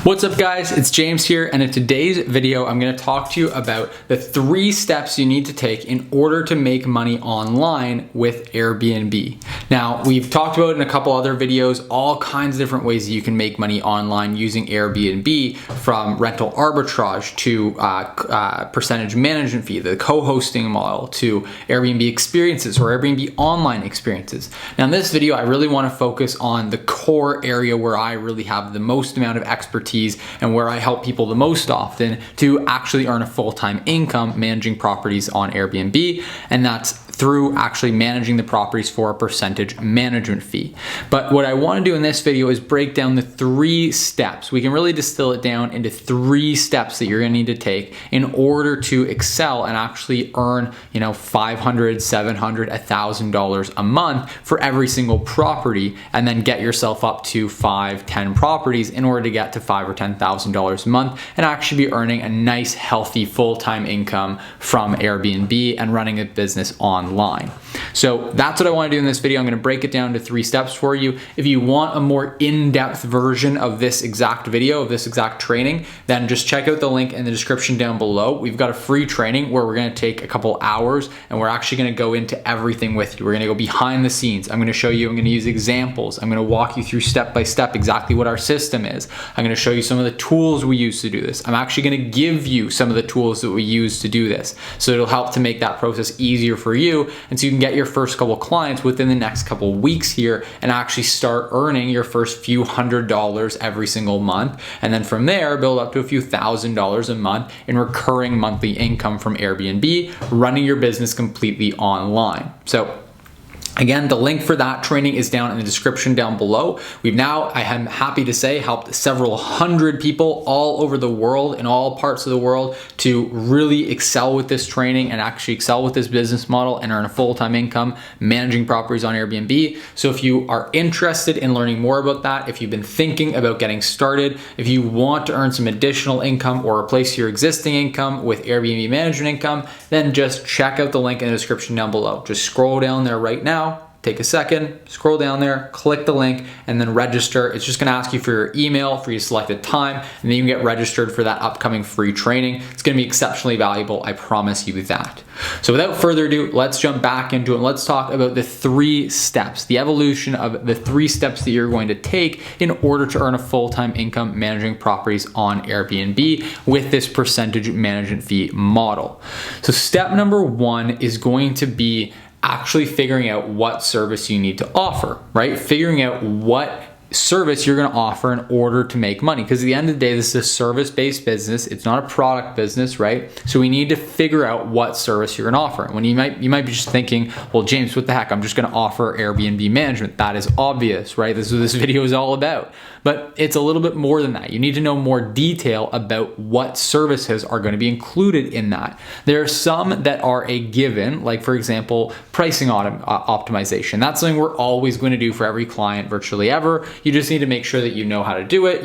What's up guys, it's James here, and in today's video I'm going to talk to you about the 3 steps you need to take in order to make money online with Airbnb. Now, we've talked about in a couple other videos all kinds of different ways that you can make money online using Airbnb, from rental arbitrage to percentage management fee, the co-hosting model, to Airbnb experiences or Airbnb online experiences. Now in this video I really want to focus on the core area where I really have the most amount of expertise and where I help people the most often to actually earn a full-time income managing properties on Airbnb, and that's through actually managing the properties for a percentage management fee. But what I want to do in this video is break down the 3 steps. We can really distill it down into 3 steps that you're going to need to take in order to excel and actually earn, $500, $700, $1,000 a month for every single property, and then get yourself up to 5, 10 properties in order to get to $5,000 or $10,000 a month and actually be earning a nice, healthy, full-time income from Airbnb and running a business online. So that's what I want to do in this video. I'm going to break it down to 3 steps for you. If you want a more in-depth version of this exact video, of this exact training, then just check out the link in the description down below. We've got a free training where we're going to take a couple hours and we're actually going to go into everything with you. We're going to go behind the scenes. I'm going to show you, I'm going to use examples. I'm going to walk you through step by step exactly what our system is. I'm going to show you some of the tools we use to do this. I'm actually going to give you some of the tools that we use to do this. So it'll help to make that process easier for you, and so you can get your first couple clients within the next couple weeks here and actually start earning your first few $100s every single month, and then from there build up to a few $1,000s a month in recurring monthly income from Airbnb, running your business completely online. So again, the link for that training is down in the description down below. We've now, I am happy to say, helped several hundred people all over the world, in all parts of the world, to really excel with this training and actually excel with this business model and earn a full-time income managing properties on Airbnb. So if you are interested in learning more about that, if you've been thinking about getting started, if you want to earn some additional income or replace your existing income with Airbnb management income, then just check out the link in the description down below. Just scroll down there right now. Take a second, scroll down there, click the link, and then register. It's just gonna ask you for your email, for you to select a time, and then you can get registered for that upcoming free training. It's gonna be exceptionally valuable, I promise you that. So without further ado, let's jump back into it. And let's talk about the 3 steps, the evolution of the 3 steps that you're going to take in order to earn a full-time income managing properties on Airbnb with this percentage management fee model. So step number 1 is going to be actually figuring out what service you need to offer, right? Figuring out what service you're going to offer in order to make money, because at the end of the day, this is a service-based business. It's not a product business, right? So we need to figure out what service you're going to offer. And when you might be just thinking, well, James, what the heck? I'm just going to offer Airbnb management. That is obvious, right? This is what this video is all about. But it's a little bit more than that. You need to know more detail about what services are going to be included in that. There are some that are a given, like for example, pricing optimization. That's something we're always going to do for every client virtually ever. You just need to make sure that you know how to do it.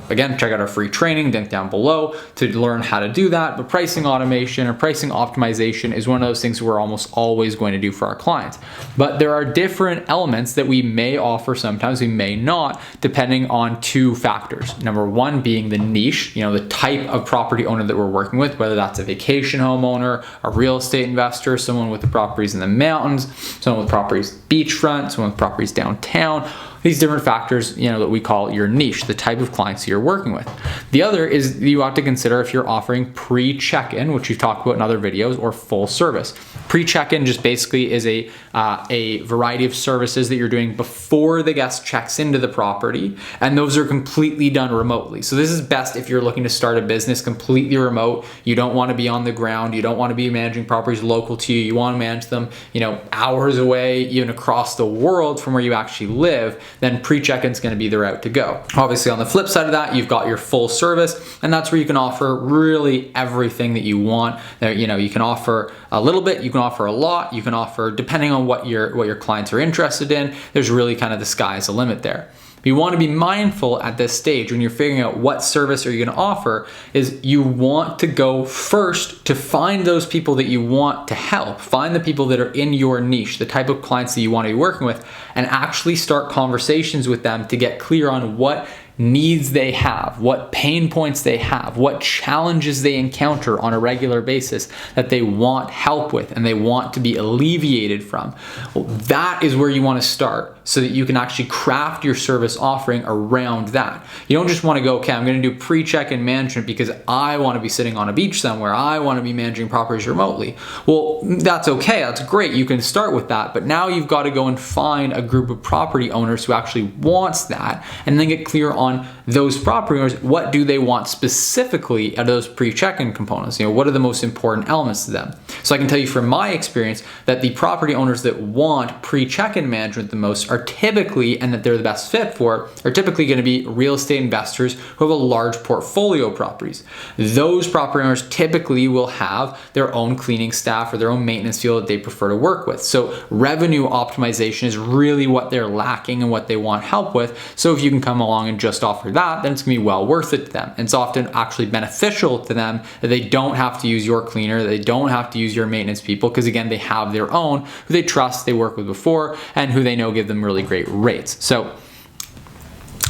Again, check out our free training, link down below to learn how to do that. But pricing automation or pricing optimization is one of those things we're almost always going to do for our clients. But there are different elements that we may offer, sometimes we may not, depending on 2 factors. Number 1 being the niche, the type of property owner that we're working with, whether that's a vacation homeowner, a real estate investor, someone with the properties in the mountains, someone with properties beachfront, someone with properties downtown. These different factors, that we call your niche, the type of clients that you're working with. The other is you have to consider if you're offering pre-check-in, which we've talked about in other videos, or full service. Pre-check-in just basically is a variety of services that you're doing before the guest checks into the property, and those are completely done remotely. So this is best if you're looking to start a business completely remote. You don't want to be on the ground. You don't want to be managing properties local to you. You want to manage them, hours away, even across the world from where you actually live. Then pre-check-in is going to be the route to go. Obviously, on the flip side of that, you've got your full service, and that's where you can offer really everything that you want. You can offer a little bit, you can offer a lot, you can offer, depending on what your clients are interested in. There's really kind of the sky's the limit there. You want to be mindful at this stage when you're figuring out what service are you going to offer is you want to go first to find those people that you want to help. Find the people that are in your niche, the type of clients that you want to be working with, and actually start conversations with them to get clear on what needs they have, what pain points they have, what challenges they encounter on a regular basis that they want help with and they want to be alleviated from. Well, that is where you want to start so that you can actually craft your service offering around that. You don't just want to go, okay, I'm going to do pre-check-in management because I want to be sitting on a beach somewhere. I want to be managing properties remotely. Well, that's okay. That's great. You can start with that. But now you've got to go and find a group of property owners who actually wants that, and then get clear on those property owners. What do they want specifically out of those pre-check-in components? What are the most important elements to them? So I can tell you from my experience that the property owners that want pre-check-in management the most are typically, and that they're the best fit for, are typically going to be real estate investors who have a large portfolio of properties. Those property owners typically will have their own cleaning staff or their own maintenance field that they prefer to work with. So revenue optimization is really what they're lacking and what they want help with. So if you can come along and just offer that, then it's going to be well worth it to them. And it's often actually beneficial to them that they don't have to use your cleaner, that they don't have to use your maintenance people, because again, they have their own who they trust, they work with before, and who they know give them really great rates. So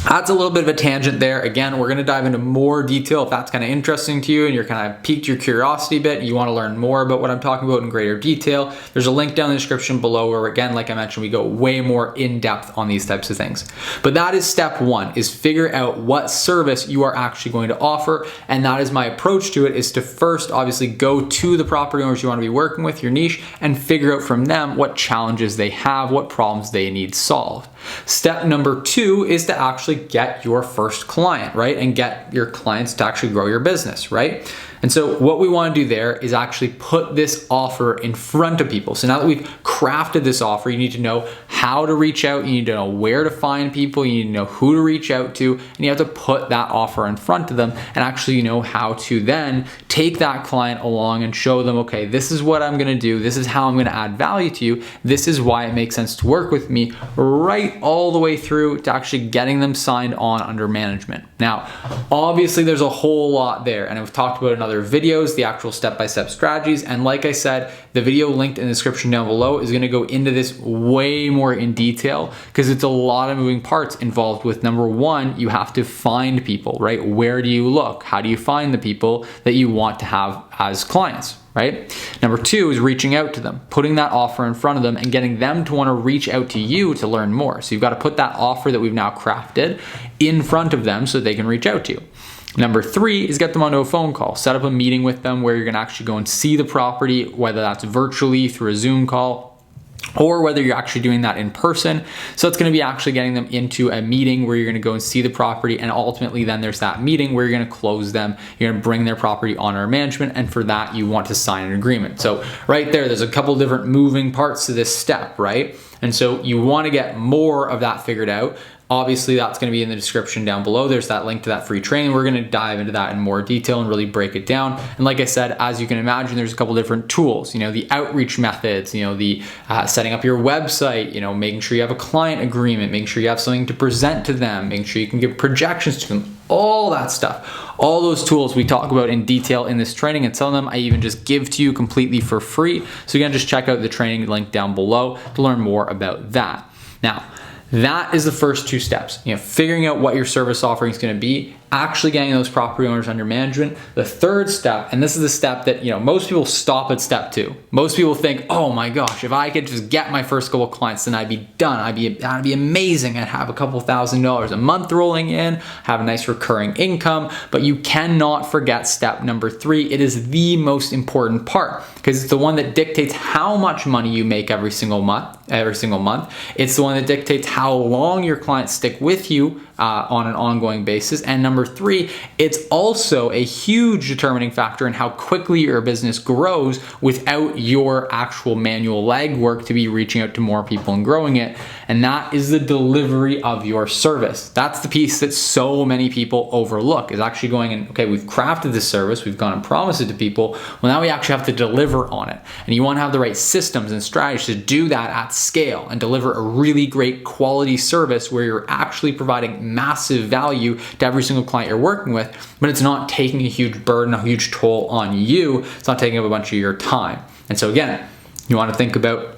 that's a little bit of a tangent there. Again, we're going to dive into more detail if that's kind of interesting to you and you're kind of piqued your curiosity a bit and you want to learn more about what I'm talking about in greater detail. There's a link down in the description below where, again, like I mentioned, we go way more in depth on these types of things. But that is step one, is figure out what service you are actually going to offer. And that is my approach to it, is to first obviously go to the property owners you want to be working with, your niche, and figure out from them what challenges they have, what problems they need solved. Step number two is to actually get your first client, right? And get your clients to actually grow your business, right? And so what we want to do there is actually put this offer in front of people. So now that we've crafted this offer, you need to know how to reach out, you need to know where to find people, you need to know who to reach out to, and you have to put that offer in front of them and actually know how to then take that client along and show them, okay, this is what I'm going to do, this is how I'm going to add value to you, this is why it makes sense to work with me, right all the way through to actually getting them signed on under management. Now, obviously there's a whole lot there, and I've talked about it in other videos, the actual step-by-step strategies, and like I said, the video linked in the description down below is going to go into this way more in detail, because it's a lot of moving parts involved with, number one, you have to find people, right? Where do you look? How do you find the people that you want to have as clients, right? Number two is reaching out to them, putting that offer in front of them and getting them to want to reach out to you to learn more. So you've got to put that offer that we've now crafted in front of them so they can reach out to you. Number three is get them onto a phone call. Set up a meeting with them where you're going to actually go and see the property, whether that's virtually through a Zoom call, or whether you're actually doing that in person. So it's going to be actually getting them into a meeting where you're going to go and see the property, and ultimately then there's that meeting where you're going to close them, you're going to bring their property under management, and for that you want to sign an agreement. So right there's a couple different moving parts to this step, right? And so you want to get more of that figured out. Obviously, that's going to be in the description down below. There's that link to that free training. We're going to dive into that in more detail and really break it down. And like I said, as you can imagine, there's a couple different tools, the outreach methods, the setting up your website, making sure you have a client agreement, making sure you have something to present to them, making sure you can give projections to them, all that stuff. All those tools we talk about in detail in this training, and some of them I even just give to you completely for free. So again, just check out the training link down below to learn more about that. Now, that is the first two steps, figuring out what your service offering is going to be, actually getting those property owners under management. The third step, and this is the step that most people stop at step two. Most people think, oh my gosh, if I could just get my first couple clients, then I'd be done. That'd be amazing. I'd have a couple $1,000s a month rolling in, have a nice recurring income. But you cannot forget step number three. It is the most important part, because it's the one that dictates how much money you make every single month. It's the one that dictates how long your clients stick with you on an ongoing basis. And number three, it's also a huge determining factor in how quickly your business grows without your actual manual legwork to be reaching out to more people and growing it. And that is the delivery of your service. That's the piece that so many people overlook, is actually going and, okay, we've crafted this service, we've gone and promised it to people. Well, now we actually have to deliver on it. And you want to have the right systems and strategies to do that at scale and deliver a really great quality service where you're actually providing massive value to every single client you're working with, but it's not taking a huge burden, a huge toll on you. It's not taking up a bunch of your time. And so again, you want to think about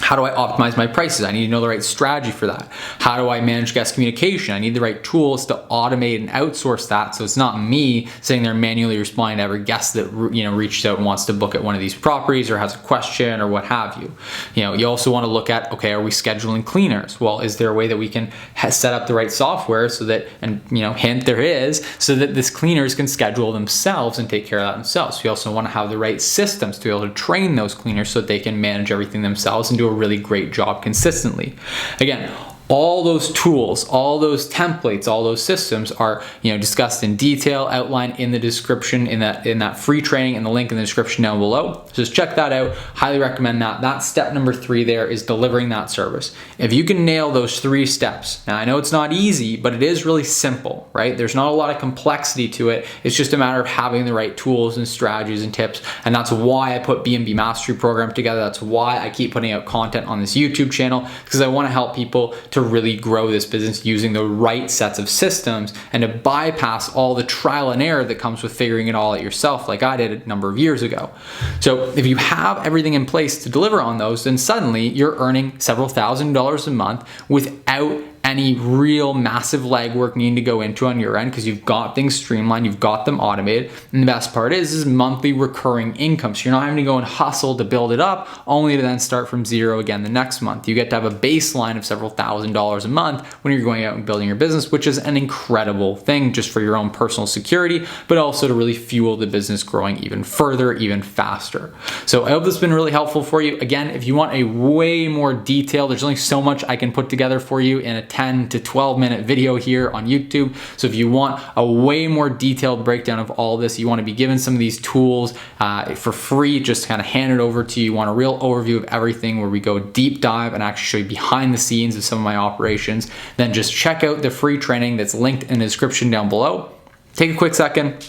How do I optimize my prices? I need to know the right strategy for that. How do I manage guest communication? I need the right tools to automate and outsource that, so it's not me sitting there manually responding to every guest that reaches out and wants to book at one of these properties or has a question or what have you. You also want to look at, okay, are we scheduling cleaners? Well, is there a way that we can set up the right software so that, and hint there is, so that this cleaners can schedule themselves and take care of that themselves. We also want to have the right systems to be able to train those cleaners so that they can manage everything themselves and do a really great job consistently. Again, all those tools, all those templates, all those systems are discussed in detail, outlined in the description, in that free training, and the link in the description down below. So just check that out. Highly recommend that. That's step number 3 there, is delivering that service. If you can nail those 3 steps, now I know it's not easy, but it is really simple, right? There's not a lot of complexity to it. It's just a matter of having the right tools and strategies and tips. And that's why I put BNB Mastery Program together. That's why I keep putting out content on this YouTube channel, because I want to help people to really grow this business using the right sets of systems and to bypass all the trial and error that comes with figuring it all out yourself, like I did a number of years ago. So if you have everything in place to deliver on those, then suddenly you're earning several $1,000s a month without any real massive legwork needing to go into on your end, because you've got things streamlined, you've got them automated. And the best part is monthly recurring income. So you're not having to go and hustle to build it up, only to then start from zero again the next month. You get to have a baseline of several $1,000s a month when you're going out and building your business, which is an incredible thing just for your own personal security, but also to really fuel the business growing even further, even faster. So I hope this has been really helpful for you. Again, if you want a way more detail, there's only so much I can put together for you in a 10 to 12 minute video here on YouTube. So if you want a way more detailed breakdown of all this, you want to be given some of these tools for free, just kind of hand it over to you. You want a real overview of everything where we go deep dive and actually show you behind the scenes of some of my operations, then just check out the free training that's linked in the description down below. Take a quick second,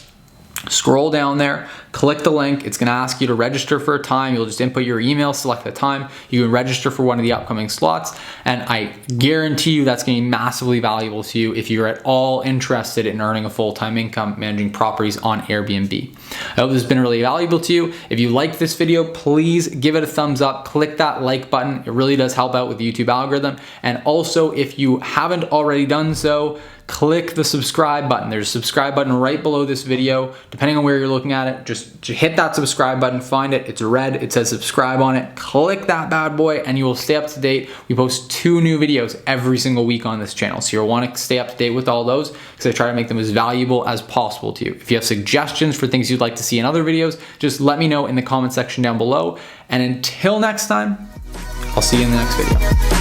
scroll down there, click the link. It's going to ask you to register for a time. You'll just input your email, select the time. You can register for one of the upcoming slots, and I guarantee you that's going to be massively valuable to you if you're at all interested in earning a full-time income managing properties on Airbnb. I hope this has been really valuable to you. If you like this video, please give it a thumbs up. Click that like button. It really does help out with the YouTube algorithm. And also, if you haven't already done so, click the subscribe button. There's a subscribe button right below this video. Depending on where you're looking at it, just hit that subscribe button, find it, it's red, it says subscribe on it, click that bad boy, and you will stay up to date. We post 2 new videos every single week on this channel, so you'll want to stay up to date with all those, because I try to make them as valuable as possible to you. If you have suggestions for things you'd like to see in other videos, just let me know in the comment section down below. And until next time, I'll see you in the next video.